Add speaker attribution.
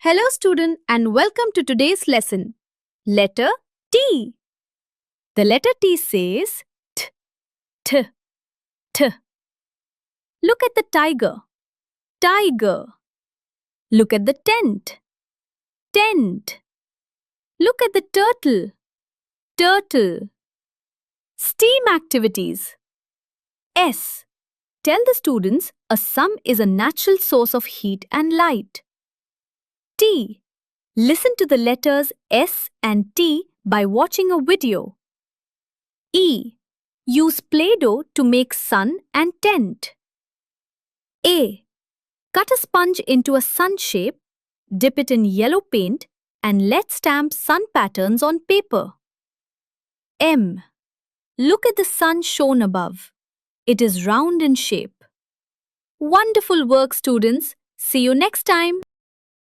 Speaker 1: Hello student and welcome to today's lesson. Letter T. The letter T says T, T, T. Look at the tiger. Tiger. Look at the tent. Tent. Look at the turtle. Turtle. STEAM activities. S. Tell the students a sun is a natural source of heat and light. T. Listen to the letters S and T by watching a video. E. Use Play-Doh to make sun and tent. A. Cut a sponge into a sun shape, dip it in yellow paint, and let's stamp sun patterns on paper. M. Look at the sun shown above. It is round in shape. Wonderful work, students. See you next time.